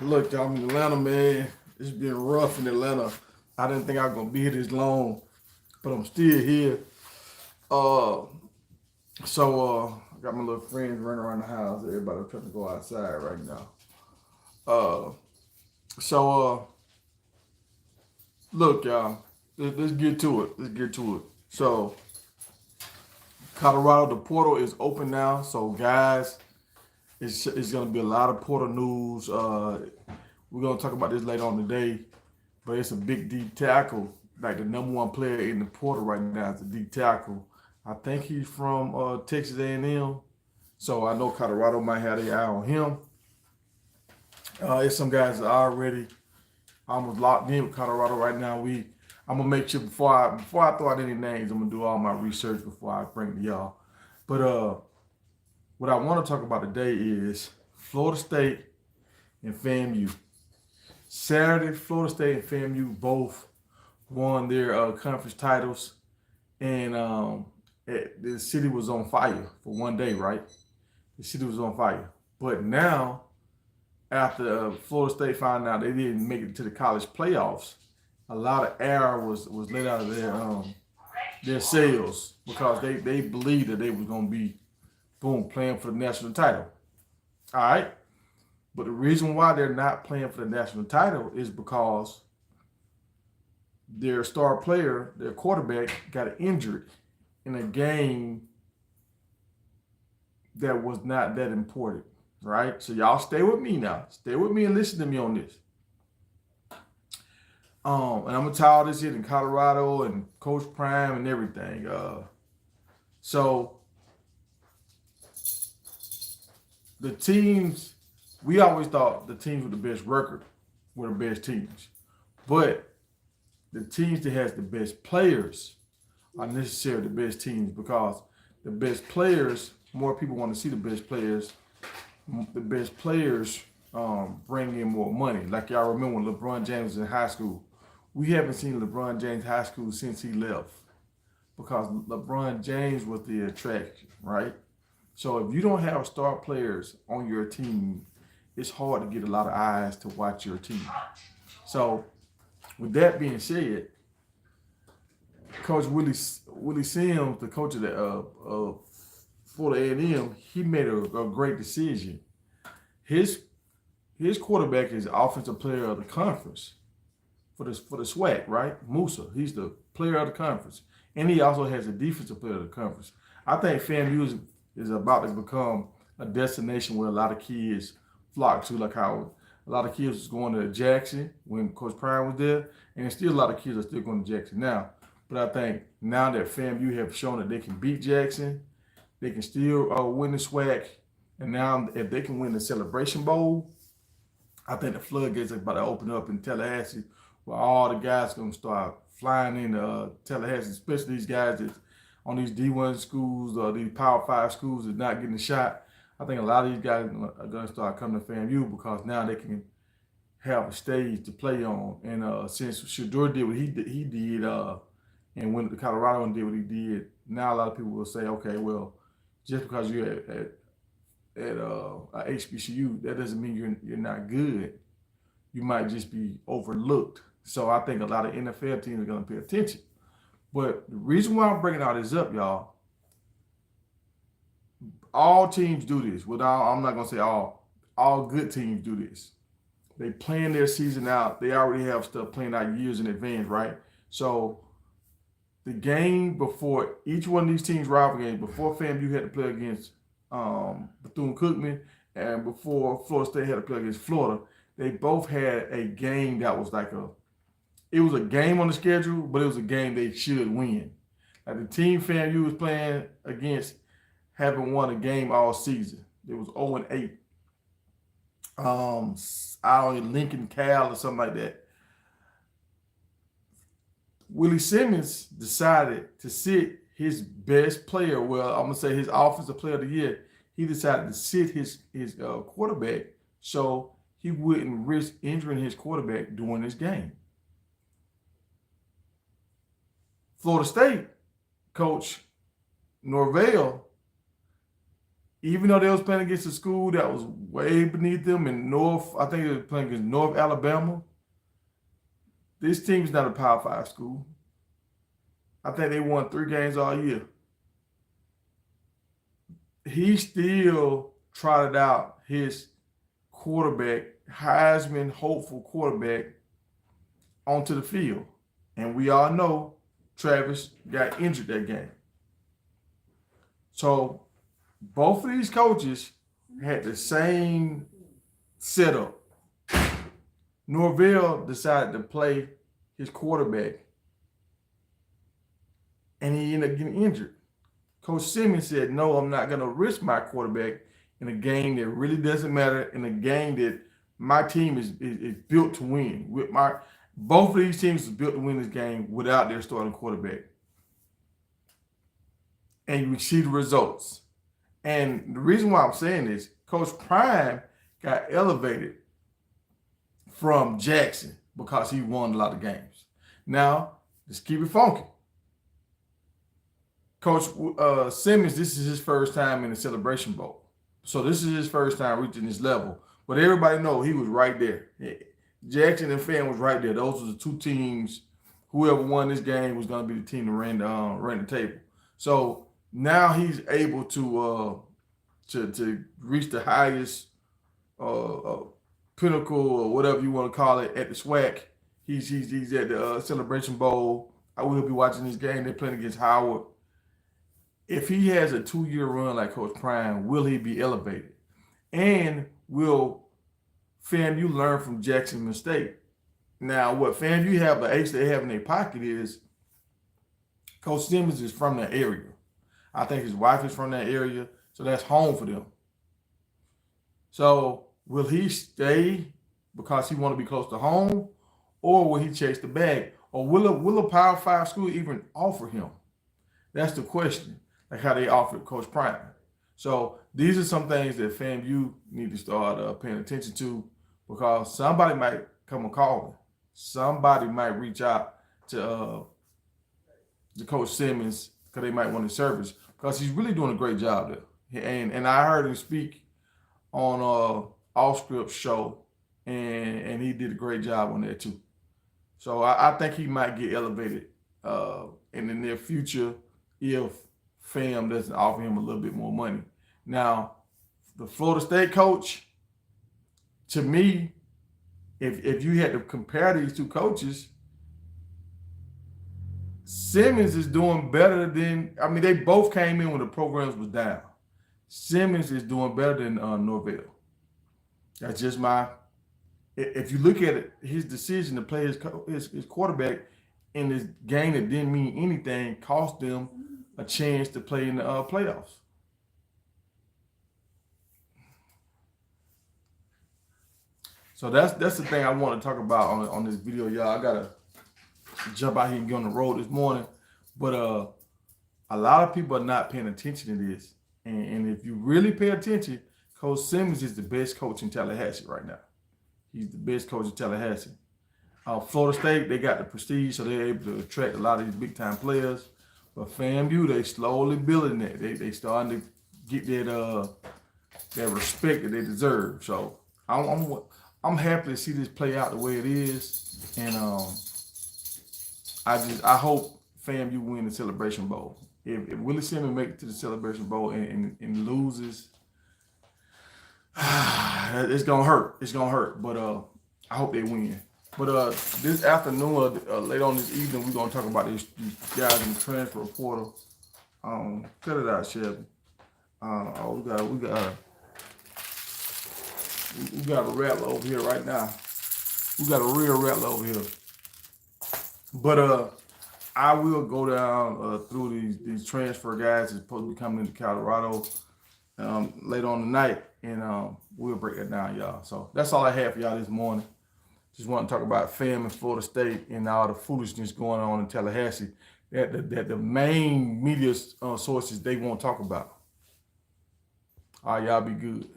Look, y'all, I'm in Atlanta, man. It's been rough in Atlanta. I didn't think I was gonna be here this long, but I'm still here. Uh, I got my little friends running around the house. Everybody trying to go outside right now. Uh, so Look, y'all, let's get to it. Let's get to it. So, Colorado, the portal is open now. So, guys, it's gonna be a lot of portal news. We're gonna talk about this later on today. But it's a big D tackle. Like the number one player in the portal right now is a D tackle. I think he's from Texas A&M. So I know Colorado might have their eye on him. It's some guys that are already almost locked in with Colorado right now. I'm gonna make sure before I throw out any names, I'm gonna do all my research before I bring it to y'all. But what I want to talk about today is Florida State and FAMU. Saturday, Florida State and FAMU both won their conference titles, and the city was on fire for one day, right? The city was on fire. But now, after Florida State found out they didn't make it to the college playoffs, a lot of air was let out of their sails because they believed that they was going to be, boom, playing for the national title. All right? But the reason why they're not playing for the national title is because their star player, their quarterback, got injured in a game that was not that important, right? So y'all stay with me now. Stay with me and listen to me on this. And I'm gonna tie all this in Colorado and Coach Prime and everything. So the teams, we always thought the teams with the best record were the best teams, but the teams that has the best players are necessarily the best teams because the best players, more people want to see the best players. The best players bring in more money. Like y'all remember when LeBron James was in high school. We haven't seen LeBron James high school since he left because LeBron James was the attraction, right? So if you don't have star players on your team, it's hard to get a lot of eyes to watch your team. So with that being said, Coach Willie Sims, the coach of the Florida A&M, he made a great decision. His quarterback is offensive player of the conference for the SWAC, right? Musa, he's the player of the conference, and he also has a defensive player of the conference. I think FAMU is about to become a destination where a lot of kids flock to, like how a lot of kids was going to Jackson when Coach Prime was there, and still a lot of kids are still going to Jackson now. But I think now that FAMU have shown that they can beat Jackson, they can still win the SWAC, and now if they can win the Celebration Bowl, I think the floodgates are about to open up in Tallahassee, where all the guys are going to start flying into Tallahassee, especially these guys that's on these D1 schools or these Power 5 schools that's not getting a shot. I think a lot of these guys are going to start coming to FAMU because now they can have a stage to play on. And since Shador did what he did, and when Colorado did what he did, now a lot of people will say, okay, well, just because you're at HBCU, that doesn't mean you're not good. You might just be overlooked. So I think a lot of NFL teams are going to pay attention. But the reason why I'm bringing all this up, y'all, all teams do this. I'm not going to say all good teams do this. They plan their season out. They already have stuff planned out years in advance, right? So the game before each one of these teams' rival games, before FAMU had to play against Bethune-Cookman and before Florida State had to play against Florida, they both had a game that was it was a game on the schedule, but it was a game they should win. Like the team FAMU was playing against haven't won a game all season. It was 0-8. I don't know, Lincoln Cal or something like that. Willie Simmons decided to sit his best player, well, I'm going to say his offensive player of the year. He decided to sit his quarterback so he wouldn't risk injuring his quarterback during this game. Florida State coach Norvell even though they was playing against a school that was way beneath them in North, I think they were playing against North Alabama. This team's not a Power 5 school. I think they won 3 games all year. He still trotted out his quarterback, Heisman hopeful quarterback, onto the field. And we all know Travis got injured that game. So both of these coaches had the same setup. Norvell decided to play his quarterback, and he ended up getting injured. Coach Simmons said, no, I'm not going to risk my quarterback in a game that really doesn't matter, in a game that my team is built to win. Both of these teams are built to win this game without their starting quarterback. And you see the results. And the reason why I'm saying this, Coach Prime got elevated from Jackson because he won a lot of games. Now, let's keep it funky. Coach Simmons, this is his first time in the Celebration Bowl. So this is his first time reaching this level. But everybody knows he was right there. Jackson and Fan was right there. Those were the 2 teams. Whoever won this game was going to be the team that ran the table. So now he's able to reach the highest pinnacle or whatever you want to call it at the SWAC. He's at the Celebration Bowl. I will be watching this game. They're playing against Howard. If he has a 2-year run like Coach Prime, will he be elevated? And will FAMU learn from Jackson's mistake? Now, what FAMU have, the ace they have in their pocket is Coach Simmons is from that area. I think his wife is from that area, so that's home for them. So will he stay because he want to be close to home, or will he chase the bag? Or will a Power 5 school even offer him? That's the question, like how they offered Coach Prime. So these are some things that FAMU need to start paying attention to, because somebody might come and call him. Somebody might reach out to Coach Simmons because they might want his service, because he's really doing a great job there. And I heard him speak on Off Script show, and he did a great job on that too. So I think he might get elevated in the near future if FAM doesn't offer him a little bit more money. Now, the Florida State coach, to me, if you had to compare these 2 coaches, Simmons is doing better than, I mean, they both came in when the programs was down. Simmons is doing better than Norvell. That's just if you look at it, his decision to play his quarterback in this game that didn't mean anything cost them a chance to play in the playoffs. So that's the thing I want to talk about on this video, y'all. I gotta jump out here and get on the road this morning, but a lot of people are not paying attention to this. And if you really pay attention, Coach Simmons is the best coach in Tallahassee right now. He's the best coach in Tallahassee. Florida State, they got the prestige, so they're able to attract a lot of these big-time players. But FAMU, they slowly building that. They starting to get that respect that they deserve. So I'm happy to see this play out the way it is, and I hope FAMU win the Celebration Bowl. If Willie Simmons make it to the Celebration Bowl and loses, it's gonna hurt. It's gonna hurt. But I hope they win. But this afternoon, later on this evening, we're gonna talk about these guys in the transfer portal. Cut it out, Shelby. We got a rattler over here right now. We got a real rattler over here. But I will go down through these transfer guys that's supposed to be coming into Colorado later on tonight, and we'll break that down, y'all. So that's all I have for y'all this morning. Just want to talk about FAM and Florida State and all the foolishness going on in Tallahassee that the main media sources they won't talk about. All right, y'all be good.